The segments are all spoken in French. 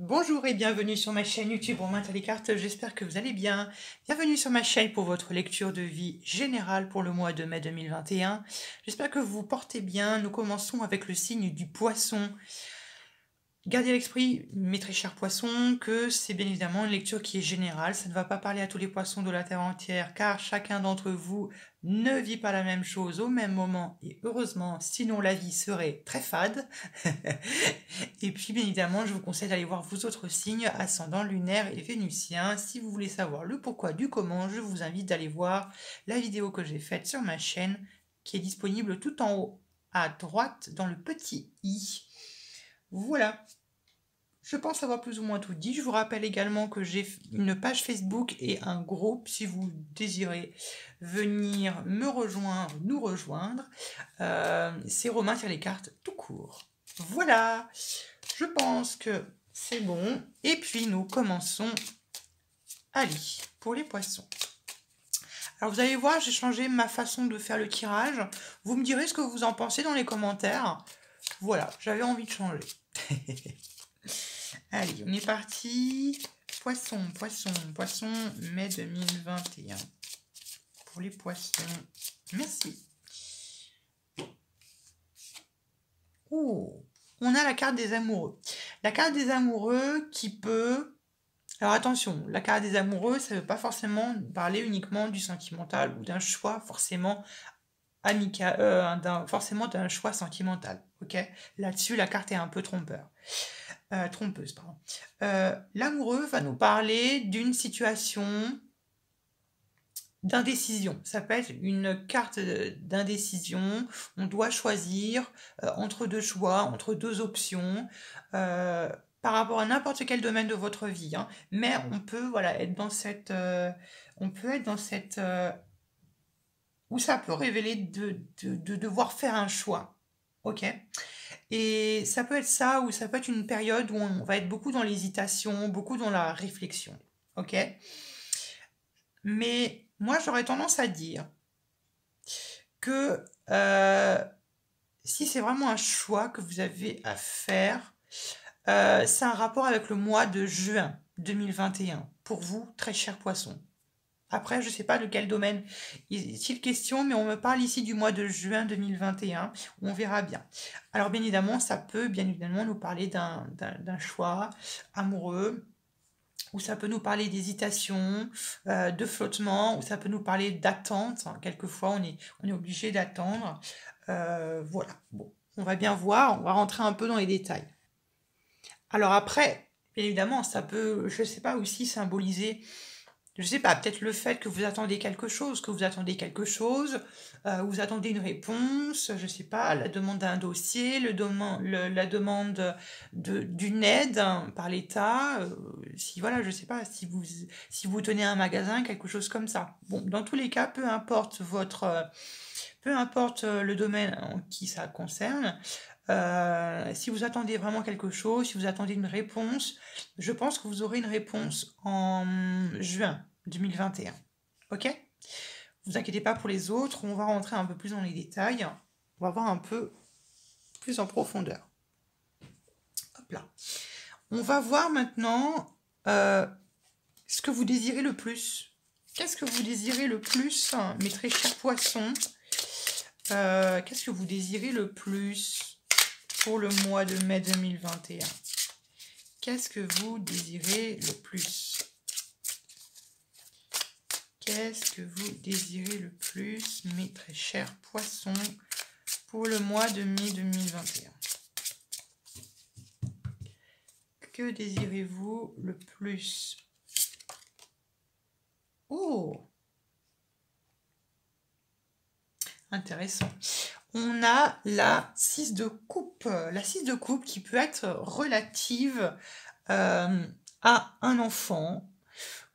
Bonjour et bienvenue sur ma chaîne YouTube Romain les cartes, j'espère que vous allez bien. Bienvenue sur ma chaîne pour votre lecture de vie générale pour le mois de mai 2021. J'espère que vous vous portez bien. Nous commençons avec le signe du poisson. Gardez à l'esprit, mes très chers poissons, que c'est bien évidemment une lecture qui est générale. Ça ne va pas parler à tous les poissons de la Terre entière, car chacun d'entre vous ne vit pas la même chose au même moment. Et heureusement, sinon la vie serait très fade. Et puis, bien évidemment, je vous conseille d'aller voir vos autres signes, ascendant, lunaire et vénusien. Si vous voulez savoir le pourquoi du comment, je vous invite d'aller voir la vidéo que j'ai faite sur ma chaîne, qui est disponible tout en haut à droite dans le petit i. Voilà, je pense avoir plus ou moins tout dit. Je vous rappelle également que j'ai une page Facebook et un groupe si vous désirez venir me rejoindre, nous rejoindre. C'est Romain sur les cartes tout court. Voilà, je pense que c'est bon. Et puis nous commençons. Allez, pour les poissons. Alors vous allez voir, j'ai changé ma façon de faire le tirage. Vous me direz ce que vous en pensez dans les commentaires. Voilà, j'avais envie de changer. Allez, on est parti. Poisson, poisson, poisson, mai 2021. Pour les poissons. Merci. Oh, on a la carte des amoureux. La carte des amoureux qui peut... Alors attention, la carte des amoureux, ça ne veut pas forcément parler uniquement du sentimental ou d'un choix forcément amical, forcément d'un choix sentimental. Ok, là-dessus, la carte est un peu trompeuse, pardon. L'amoureux va nous parler d'une situation d'indécision. Ça peut être une carte d'indécision. On doit choisir entre deux choix, entre deux options, par rapport à n'importe quel domaine de votre vie. Hein. Mais on peut, voilà, être dans cette, on peut être dans cette, où ça peut révéler de devoir faire un choix. Ok. Et ça peut être ça, ou ça peut être une période où on va être beaucoup dans l'hésitation, beaucoup dans la réflexion. Ok. Mais moi, j'aurais tendance à dire que si c'est vraiment un choix que vous avez à faire, c'est un rapport avec le mois de juin 2021, pour vous, très cher poisson. Après, je ne sais pas de quel domaine est-il question, mais on me parle ici du mois de juin 2021, on verra bien. Alors bien évidemment, ça peut bien évidemment nous parler d'un choix amoureux, ou ça peut nous parler d'hésitation, de flottement, ou ça peut nous parler d'attente. Hein. Quelquefois, on est obligé d'attendre. Voilà, bon, on va bien voir, on va rentrer un peu dans les détails. Alors après, bien évidemment, ça peut, je ne sais pas, aussi symboliser, je ne sais pas, peut-être le fait que vous attendez quelque chose, vous attendez une réponse, je ne sais pas, la demande d'un dossier, la demande d'une aide hein, par l'État, si voilà, je sais pas, si vous tenez un magasin, quelque chose comme ça. Bon, dans tous les cas, peu importe le domaine en qui ça concerne, si vous attendez vraiment quelque chose, si vous attendez une réponse, je pense que vous aurez une réponse en juin 2021. Ok? Vous inquiétez pas pour les autres, on va rentrer un peu plus dans les détails. On va voir un peu plus en profondeur. Hop là. On va voir maintenant ce que vous désirez le plus. Qu'est-ce que vous désirez le plus, mes très chers poissons? Qu'est-ce que vous désirez le plus pour le mois de mai 2021? Qu'est-ce que vous désirez le plus? Qu'est-ce que vous désirez le plus, mes très chers poissons, pour le mois de mai 2021? Que désirez-vous le plus? Oh! Intéressant. On a la 6 de coupe. La 6 de coupe qui peut être relative à un enfant,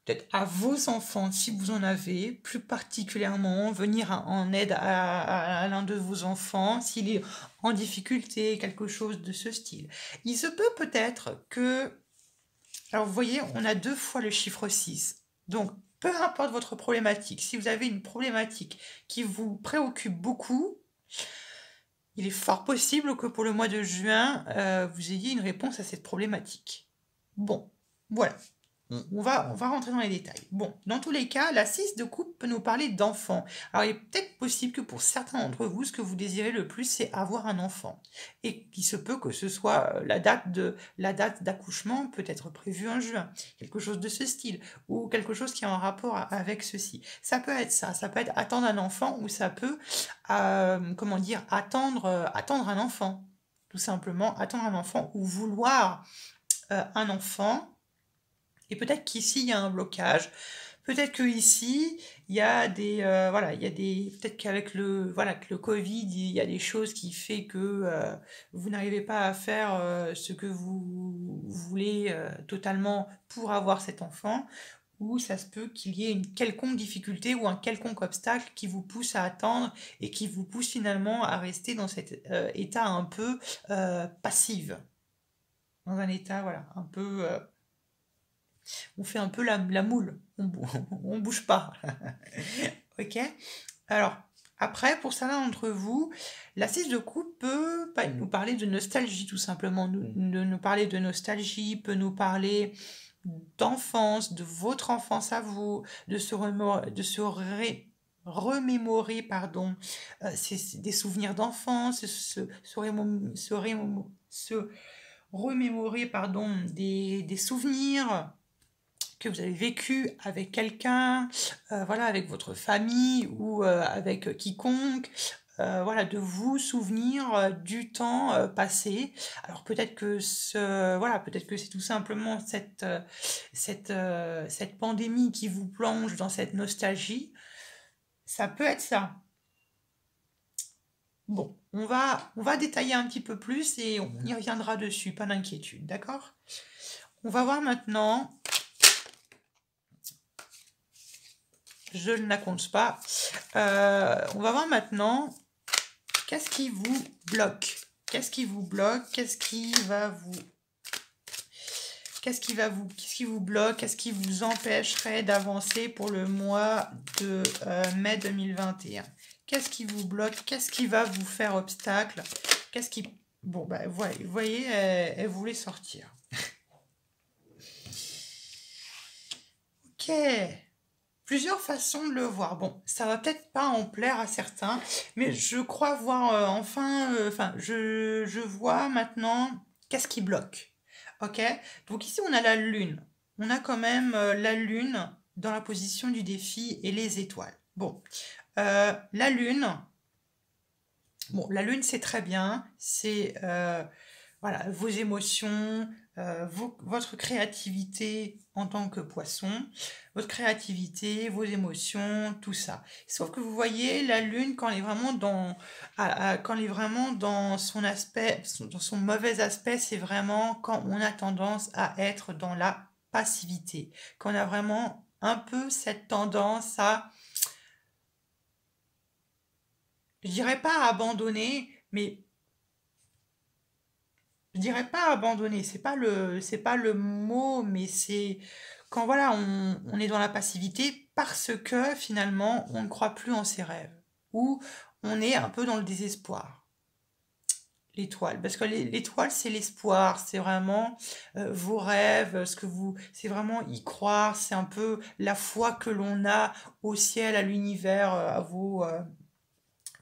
peut-être à vos enfants si vous en avez, plus particulièrement venir en aide à l'un de vos enfants s'il est en difficulté, quelque chose de ce style. Il se peut peut-être que... Alors vous voyez, on a 2 fois le chiffre 6. Donc, peu importe votre problématique, si vous avez une problématique qui vous préoccupe beaucoup, il est fort possible que pour le mois de juin, vous ayez une réponse à cette problématique. Bon, voilà. On va rentrer dans les détails. Bon, dans tous les cas, la 6 de coupe peut nous parler d'enfants. Alors, il est peut-être possible que pour certains d'entre vous, ce que vous désirez le plus, c'est avoir un enfant. Et qu'il se peut que ce soit la date d'accouchement peut être prévue en juin, quelque chose de ce style, ou quelque chose qui est en rapport avec ceci. Ça peut être ça peut être attendre un enfant, ou ça peut, comment dire, attendre un enfant. Tout simplement, attendre un enfant, ou vouloir un enfant. Et peut-être qu'ici, il y a un blocage. Peut-être qu'ici, il y a voilà, il y a peut-être qu'avec que le Covid, il y a des choses qui fait que vous n'arrivez pas à faire ce que vous voulez totalement pour avoir cet enfant, ou ça se peut qu'il y ait une quelconque difficulté ou un quelconque obstacle qui vous pousse à attendre et qui vous pousse finalement à rester dans cet état un peu passif, dans un état, voilà, un peu on fait un peu la moule, on bouge pas. Ok. Alors, après, pour certains d'entre vous, la 6 de coupe peut nous parler de nostalgie, tout simplement. Nous parler de nostalgie, peut nous parler d'enfance, de votre enfance à vous, de se remémorer, pardon, des souvenirs d'enfance, se remémorer, pardon, des souvenirs que vous avez vécu avec quelqu'un, voilà, avec votre famille ou avec quiconque, voilà, de vous souvenir du temps passé. Alors peut-être que voilà, peut-être que c'est tout simplement cette pandémie qui vous plonge dans cette nostalgie. Ça peut être ça. Bon, on va détailler un petit peu plus et on y reviendra dessus, pas d'inquiétude, d'accord? On va voir maintenant. Je ne la compte pas. On va voir maintenant qu'est-ce qui vous bloque. Qu'est-ce qui vous bloque? Qu'est-ce qui vous bloque? Qu'est-ce qui vous empêcherait d'avancer pour le mois de mai 2021? Qu'est-ce qui vous bloque? Qu'est-ce qui va vous faire obstacle? Qu'est-ce qui... Bon, bah, vous voyez, elle voulait sortir. Ok. Plusieurs façons de le voir. Bon, ça va peut-être pas en plaire à certains, mais je crois voir je vois maintenant qu'est-ce qui bloque. Ok? Donc ici, on a la Lune. On a quand même la Lune dans la position du défi et les étoiles. Bon, la Lune, la Lune, c'est très bien. C'est voilà, vos émotions, votre créativité en tant que poisson, votre créativité, vos émotions, tout ça. Sauf que vous voyez, la Lune, quand elle est vraiment quand elle est vraiment dans son aspect, dans son mauvais aspect, c'est vraiment quand on a tendance à être dans la passivité. Quand on a vraiment un peu cette tendance à, je dirais pas abandonner, mais je dirais pas abandonner, c'est pas le mot, mais c'est quand voilà, on est dans la passivité parce que finalement, on ne croit plus en ses rêves. Ou on est un peu dans le désespoir. L'étoile, parce que l'étoile, c'est l'espoir, c'est vraiment vos rêves, c'est vraiment y croire, c'est un peu la foi que l'on a au ciel, à l'univers, à vos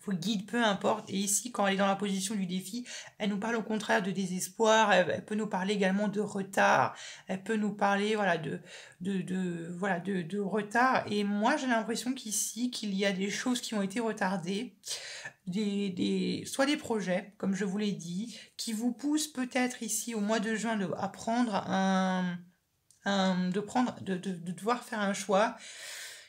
guides, peu importe. Et ici, quand elle est dans la position du défi, elle nous parle au contraire de désespoir, elle peut nous parler également de retard, elle peut nous parler voilà, de retard. Et moi, j'ai l'impression qu'ici, qu'il y a des choses qui ont été retardées, soit des projets, comme je vous l'ai dit, qui vous poussent peut-être ici au mois de juin à prendre de devoir faire un choix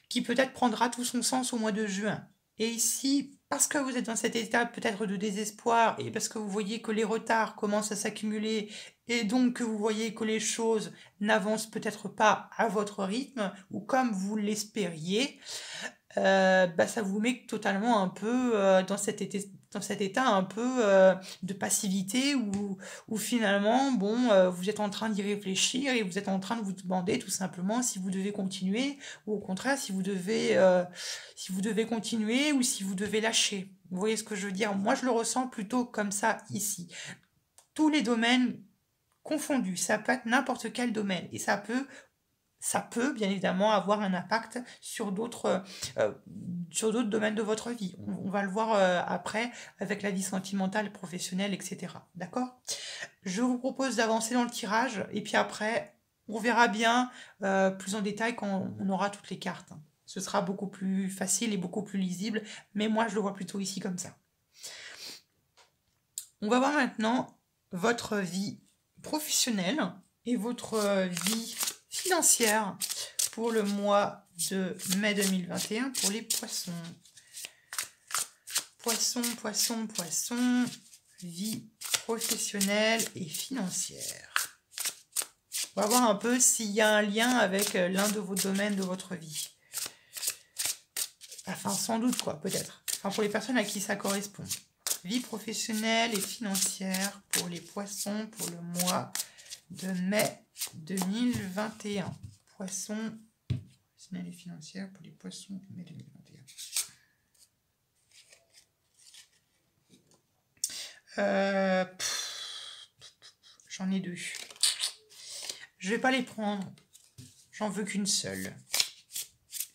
qui peut-être prendra tout son sens au mois de juin. Et ici, parce que vous êtes dans cette étape peut-être de désespoir et parce que vous voyez que les retards commencent à s'accumuler et donc que vous voyez que les choses n'avancent peut-être pas à votre rythme ou comme vous l'espériez, ça vous met totalement un peu dans cet état un peu de passivité où finalement, bon, vous êtes en train d'y réfléchir et vous êtes en train de vous demander tout simplement si vous devez continuer ou au contraire si vous devez continuer ou si vous devez lâcher. Vous voyez ce que je veux dire? Moi, je le ressens plutôt comme ça ici. Tous les domaines confondus. Ça peut être n'importe quel domaine et ça peut bien évidemment avoir un impact sur d'autres domaines de votre vie. On va le voir après avec la vie sentimentale, professionnelle, etc. D'accord? Je vous propose d'avancer dans le tirage et puis après, on verra bien plus en détail quand on aura toutes les cartes. Ce sera beaucoup plus facile et beaucoup plus lisible, mais moi je le vois plutôt ici comme ça. On va voir maintenant votre vie professionnelle et votre vie financière pour le mois de mai 2021 pour les poissons. Poissons, vie professionnelle et financière. On va voir un peu s'il y a un lien avec l'un de vos domaines de votre vie. Enfin, sans doute, quoi, peut-être. Enfin, pour les personnes à qui ça correspond. Vie professionnelle et financière pour les poissons pour le mois de mai 2021. Poissons professionnelle et financière pour les poissons de mai 2021. J'en ai deux. Je vais pas les prendre. J'en veux qu'une seule.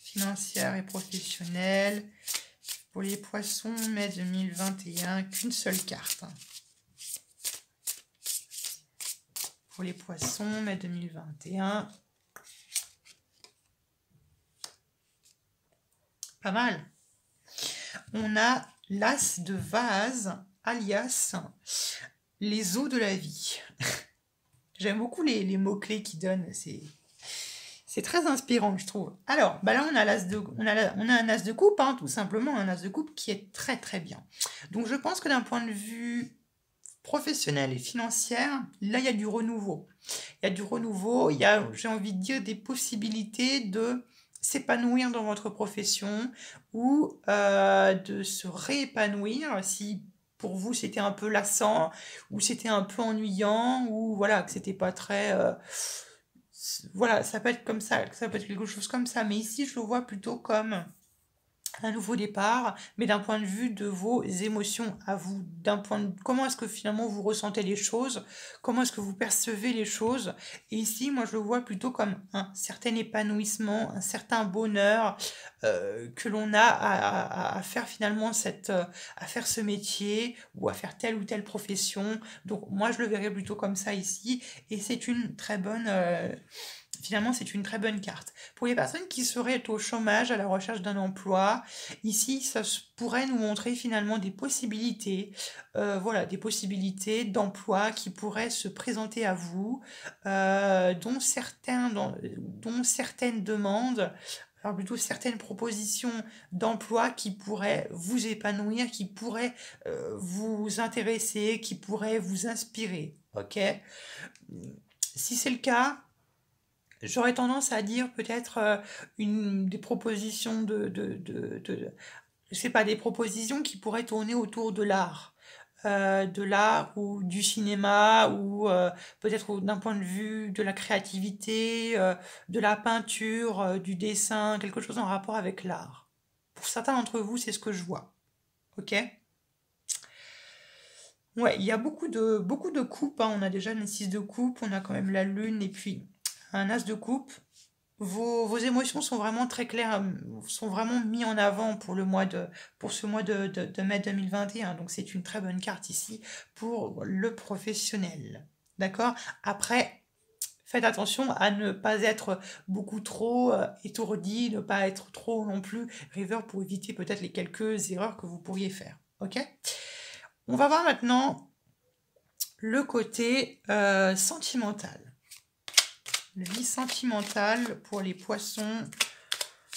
Financière et professionnelle. Pour les poissons, mai 2021, qu'une seule carte. Pour les poissons, mai 2021. Pas mal. On a l'as de vase, alias les eaux de la vie. J'aime beaucoup les mots-clés qu'ils donnent. C'est très inspirant, je trouve. Alors, bah là, on a un as de coupe, hein, tout simplement, un as de coupe qui est très très bien. Donc, je pense que d'un point de vue professionnel et financière, là, il y a du renouveau. Il y a du renouveau, il y a, j'ai envie de dire, des possibilités de s'épanouir dans votre profession ou de se réépanouir si pour vous c'était un peu lassant ou c'était un peu ennuyant ou voilà, que c'était pas très... voilà, ça peut être comme ça peut être quelque chose comme ça, mais ici je le vois plutôt comme un nouveau départ, mais d'un point de vue de vos émotions à vous, comment est-ce que finalement vous ressentez les choses, comment est-ce que vous percevez les choses, et ici moi je le vois plutôt comme un certain épanouissement, un certain bonheur que l'on a à faire finalement à faire ce métier ou à faire telle ou telle profession. Donc moi je le verrais plutôt comme ça ici, et c'est une très bonne finalement, c'est une très bonne carte. Pour les personnes qui seraient au chômage, à la recherche d'un emploi, ici, ça pourrait nous montrer finalement des possibilités, voilà, des possibilités d'emploi qui pourraient se présenter à vous, dont certaines demandes, alors plutôt certaines propositions d'emploi qui pourraient vous épanouir, qui pourraient vous intéresser, qui pourraient vous inspirer. Ok? Si c'est le cas, j'aurais tendance à dire peut-être des propositions je sais pas, des propositions qui pourraient tourner autour de l'art ou du cinéma ou peut-être d'un point de vue de la créativité, de la peinture, du dessin, quelque chose en rapport avec l'art. Pour certains d'entre vous, c'est ce que je vois. Ok? Ouais, il y a beaucoup de coupes, hein. On a déjà une 6 de coupe, on a quand même la lune et puis un as de coupe. Vos émotions sont vraiment très claires, sont vraiment mis en avant pour ce mois de mai 2021. Donc c'est une très bonne carte ici pour le professionnel. D'accord? Après, faites attention à ne pas être beaucoup trop étourdi, ne pas être trop non plus rêveur pour éviter peut-être les quelques erreurs que vous pourriez faire. Ok? On va voir maintenant le côté sentimental. La vie sentimentale pour les poissons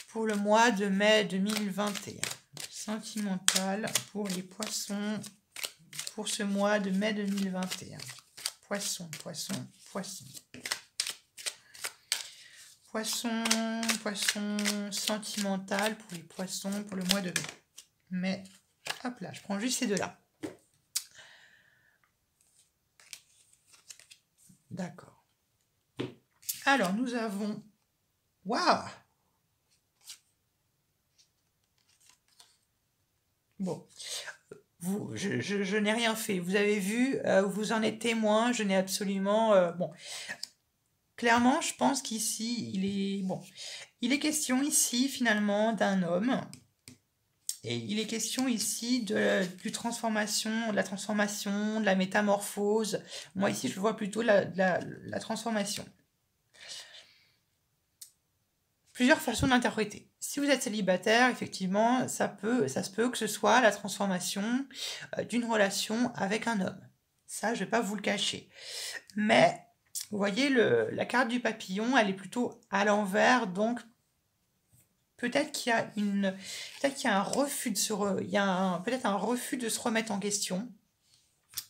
pour le mois de mai 2021. Sentimentale pour les poissons pour ce mois de mai 2021. Poisson. Poisson sentimental pour les poissons pour le mois de mai. Mais, hop là, je prends juste ces deux-là. D'accord. Alors, nous avons... Waouh! Bon. je n'ai rien fait. Vous avez vu, vous en êtes témoin, je n'ai absolument... bon, clairement, je pense qu'ici, il est question ici, finalement, d'un homme. Et il est question ici de la transformation, de la métamorphose. Moi, ici, je vois plutôt la transformation. Plusieurs façons d'interpréter. Si vous êtes célibataire, effectivement, ça se peut que ce soit la transformation d'une relation avec un homme. Ça, je ne vais pas vous le cacher. Mais, vous voyez, la carte du papillon, elle est plutôt à l'envers, donc peut-être qu'il y a un refus de peut-être un refus de se remettre en question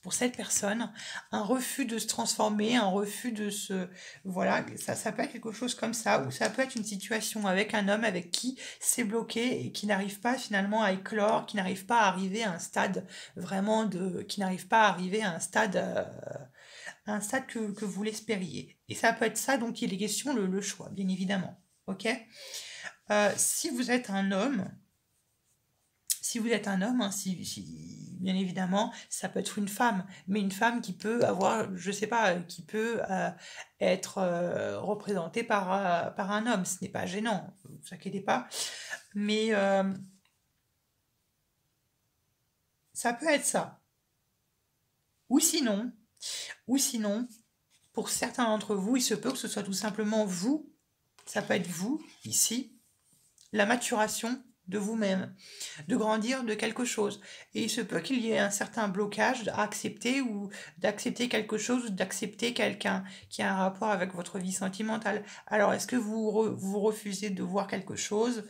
pour cette personne, un refus de se transformer, un refus de se... Voilà, ça peut être quelque chose comme ça, ou ça peut être une situation avec un homme avec qui c'est bloqué et qui n'arrive pas finalement à éclore, qui n'arrive pas à arriver à un stade vraiment de... qui n'arrive pas à arriver à un stade que vous l'espériez. Et ça peut être ça dont il est question, le choix, bien évidemment. Ok. Si vous êtes un homme, hein, bien évidemment, ça peut être une femme, mais une femme qui peut avoir, je sais pas, qui peut être représentée par un homme. Ce n'est pas gênant, ne vous inquiétez pas. Mais ça peut être ça. Ou sinon, pour certains d'entre vous, il se peut que ce soit tout simplement vous, ça peut être vous, ici, la maturation de vous-même, de grandir de quelque chose. Et il se peut qu'il y ait un certain blocage à accepter ou d'accepter quelque chose ou d'accepter quelqu'un qui a un rapport avec votre vie sentimentale. Alors, est-ce que vous refusez de voir quelque chose?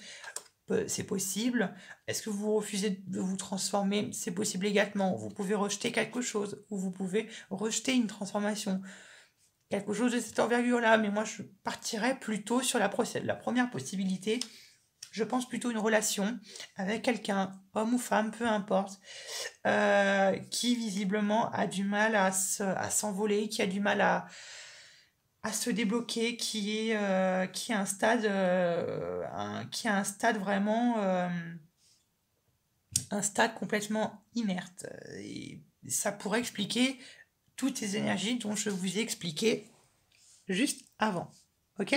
C'est possible. Est-ce que vous refusez de vous transformer? C'est possible également. Vous pouvez rejeter quelque chose ou vous pouvez rejeter une transformation. Quelque chose de cette envergure-là. Mais moi, je partirais plutôt sur la première possibilité. Je pense plutôt une relation avec quelqu'un, homme ou femme, peu importe, qui visiblement a du mal à s'envoler, qui a du mal à se débloquer, qui a un stade, vraiment, un stade complètement inerte. Et ça pourrait expliquer toutes ces énergies dont je vous ai expliqué juste avant. Ok?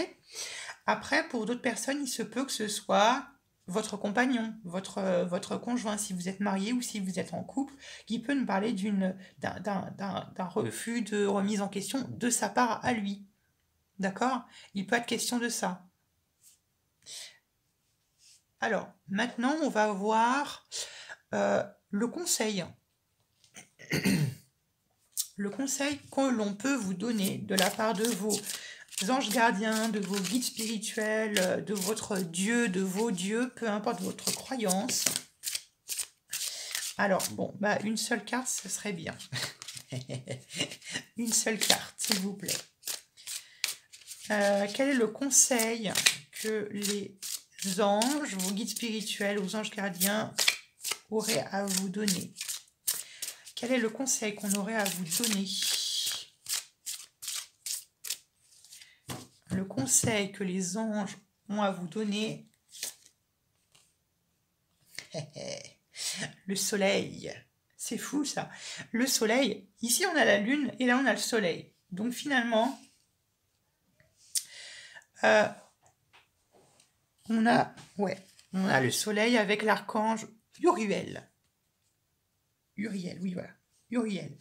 Après, pour d'autres personnes, il se peut que ce soit votre compagnon, votre conjoint, si vous êtes marié ou si vous êtes en couple, qui peut nous parler d'un refus de remise en question de sa part à lui. D'accord? Il peut être question de ça. Alors, maintenant, on va voir le conseil. Le conseil que l'on peut vous donner de la part de vos anges gardiens, de vos guides spirituels, de votre Dieu, de vos dieux, peu importe votre croyance. Alors, bon, bah une seule carte, ce serait bien. Une seule carte, s'il vous plaît. Quel est le conseil que les anges, vos guides spirituels, vos anges gardiens auraient à vous donner? Quel est le conseil qu'on aurait à vous donner? Le conseil que les anges ont à vous donner. Le soleil. C'est fou ça. Le soleil. Ici on a la lune et là on a le soleil. Donc finalement, on a le soleil avec l'archange Uriel. Uriel, oui voilà. Uriel.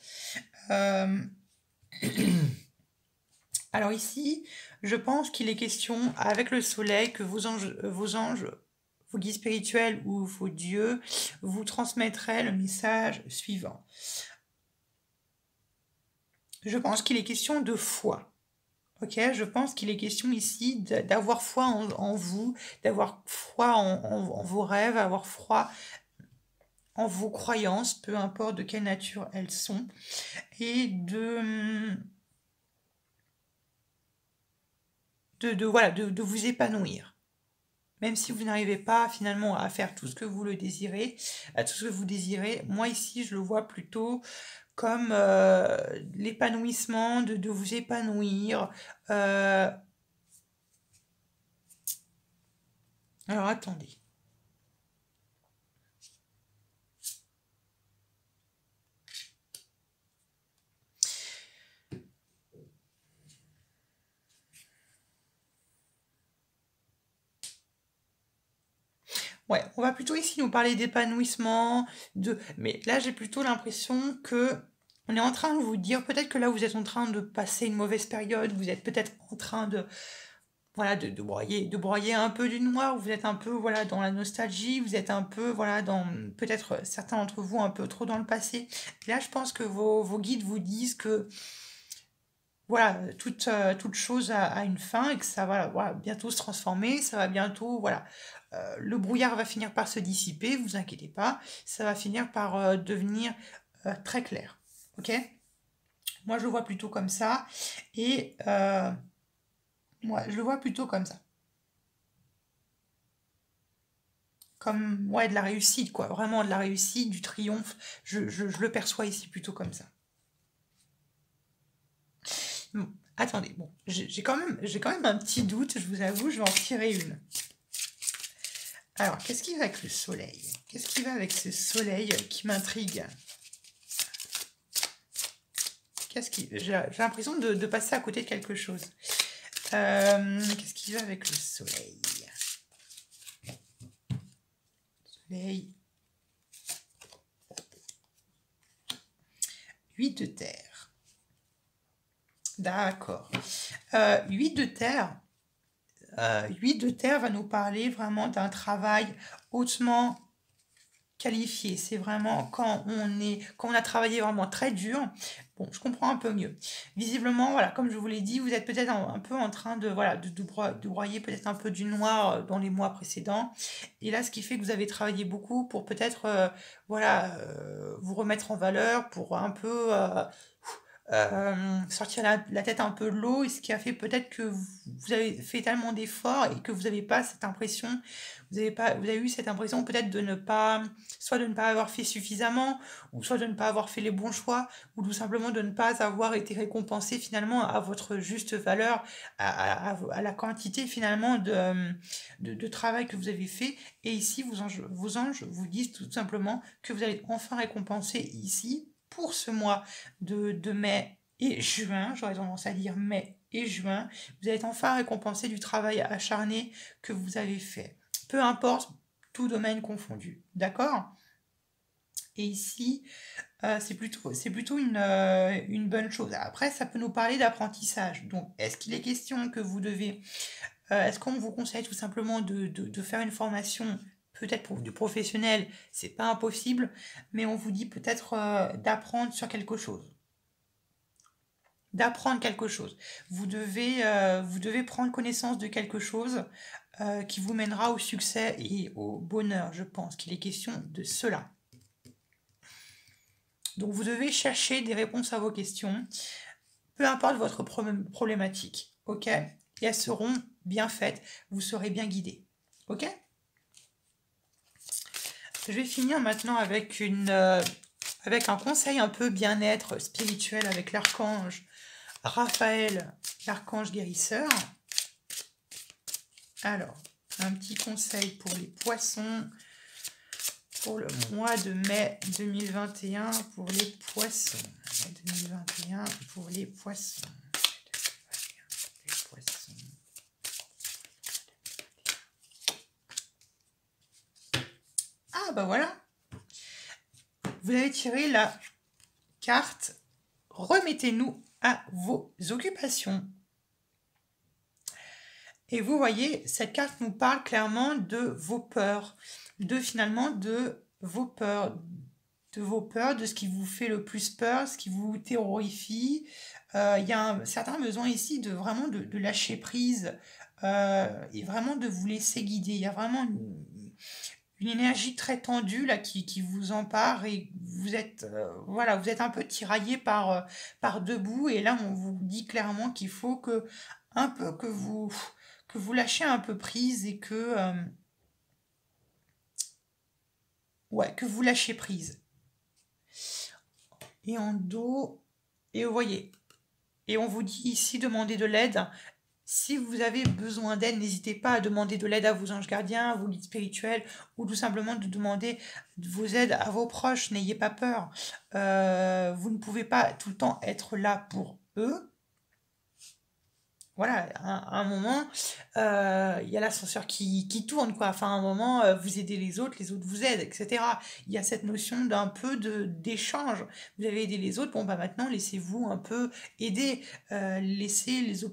Alors ici, je pense qu'il est question avec le soleil que vos anges, vos guides spirituels ou vos dieux vous transmettraient le message suivant. Je pense qu'il est question de foi. Ok, je pense qu'il est question ici d'avoir foi en vous, d'avoir foi en vos rêves, avoir foi en vos croyances, peu importe de quelle nature elles sont, et de vous épanouir. Même si vous n'arrivez pas finalement à faire tout ce que vous le désirez, à tout ce que vous désirez, moi ici je le vois plutôt comme l'épanouissement, de vous épanouir. Alors attendez. Ouais, on va plutôt ici nous parler d'épanouissement, mais là j'ai plutôt l'impression que on est en train de vous dire, peut-être que là vous êtes en train de passer une mauvaise période, vous êtes peut-être en train de, voilà, de broyer un peu du noir, vous êtes un peu, voilà, dans la nostalgie, vous êtes un peu, voilà, dans, peut-être certains d'entre vous un peu trop dans le passé. Là je pense que vos guides vous disent que, voilà, toute chose a une fin et que ça va, voilà, bientôt se transformer, ça va bientôt, voilà, le brouillard va finir par se dissiper, vous inquiétez pas, ça va finir par devenir très clair, ok? Moi, je le vois plutôt comme ça, et moi, je le vois plutôt comme ça, comme, ouais, de la réussite, quoi, vraiment de la réussite, du triomphe, je le perçois ici plutôt comme ça. Bon, attendez, bon, j'ai quand même un petit doute, je vous avoue, je vais en tirer une. Alors, qu'est-ce qui va avec le soleil? Qu'est-ce qui va avec ce soleil qui m'intrigue? J'ai l'impression de passer à côté de quelque chose. Qu'est-ce qui va avec le soleil? Soleil. 8 de terre. D'accord. 8 de terre. 8 de terre va nous parler vraiment d'un travail hautement qualifié. C'est vraiment quand on a travaillé vraiment très dur. Bon, je comprends un peu mieux. Visiblement, voilà, comme je vous l'ai dit, vous êtes peut-être un peu en train de, voilà, de broyer peut-être un peu du noir dans les mois précédents. Et là, ce qui fait que vous avez travaillé beaucoup pour peut-être, voilà, vous remettre en valeur, pour un peu sortir la tête un peu de l'eau, et ce qui a fait peut-être que vous avez fait tellement d'efforts et que vous n'avez pas cette impression, vous avez eu cette impression peut-être de ne pas, soit de ne pas avoir fait suffisamment, ou soit de ne pas avoir fait les bons choix, ou tout simplement de ne pas avoir été récompensé finalement à votre juste valeur, à la quantité finalement de travail que vous avez fait. Et ici, vos anges vous disent tout simplement que vous allez enfin récompenser ici, pour ce mois de mai et juin, j'aurais tendance à dire mai et juin, vous allez être enfin récompensé du travail acharné que vous avez fait. Peu importe, tout domaine confondu. D'accord? Et ici, c'est plutôt une bonne chose. Après, ça peut nous parler d'apprentissage. Donc, est-ce qu'il est question que vous devez... est-ce qu'on vous conseille tout simplement de faire une formation, peut-être pour du professionnel, c'est pas impossible, mais on vous dit peut-être d'apprendre sur quelque chose. D'apprendre quelque chose. Vous devez prendre connaissance de quelque chose qui vous mènera au succès et au bonheur. Je pense qu'il est question de cela. Donc vous devez chercher des réponses à vos questions, peu importe votre problématique, ok? Et elles seront bien faites, vous serez bien guidé, ok? Je vais finir maintenant avec avec un conseil un peu bien-être spirituel avec l'archange Raphaël, l'archange guérisseur. Alors, un petit conseil pour les poissons pour le mois de mai 2021 pour les poissons. Mai 2021 pour les poissons. Les poissons. Ah bah voilà, vous avez tiré la carte Remettez-nous à vos occupations. Et vous voyez, cette carte nous parle clairement de vos peurs, finalement de vos peurs, de ce qui vous fait le plus peur, ce qui vous terrorifie. Il y a un certain besoin ici de vraiment de lâcher prise et vraiment de vous laisser guider. Il y a vraiment une énergie très tendue là qui vous empare, et vous êtes voilà, vous êtes un peu tiraillé par deux bouts, et là on vous dit clairement qu'il faut que un peu que vous lâchez un peu prise, et que ouais, que vous lâchez prise. Et en dos, et vous voyez, et on vous dit ici demander de l'aide. Si vous avez besoin d'aide, n'hésitez pas à demander de l'aide à vos anges gardiens, à vos guides spirituels, ou tout simplement de demander vos aides à vos proches. N'ayez pas peur. Vous ne pouvez pas tout le temps être là pour eux. voilà, à un moment, il y a l'ascenseur qui tourne, quoi. Enfin, à un moment, vous aidez les autres vous aident, etc. Il y a cette notion d'un peu d'échange. Vous avez aidé les autres, bon, bah maintenant, laissez-vous un peu aider. Laissez des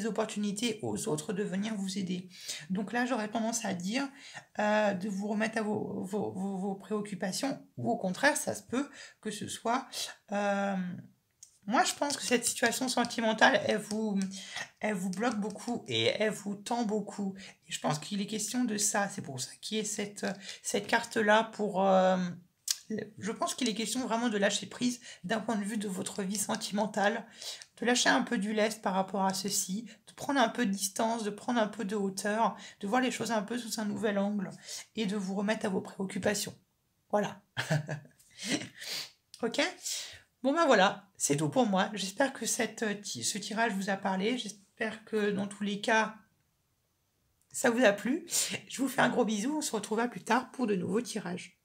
opportunités aux autres de venir vous aider. Donc là, j'aurais tendance à dire de vous remettre à vos préoccupations, ou au contraire, ça se peut que ce soit... euh, moi, je pense que cette situation sentimentale, elle vous bloque beaucoup et elle vous tend beaucoup. Et je pense qu'il est question de ça. C'est pour ça qu'il y a cette carte-là pour... je pense qu'il est question vraiment de lâcher prise d'un point de vue de votre vie sentimentale, de lâcher un peu du lest par rapport à ceci, de prendre un peu de distance, de prendre un peu de hauteur, de voir les choses un peu sous un nouvel angle et de vous remettre à vos préoccupations. Voilà. Ok? Bon ben voilà, c'est tout pour moi. J'espère que ce tirage vous a parlé. J'espère que dans tous les cas, ça vous a plu. Je vous fais un gros bisou. On se retrouvera plus tard pour de nouveaux tirages.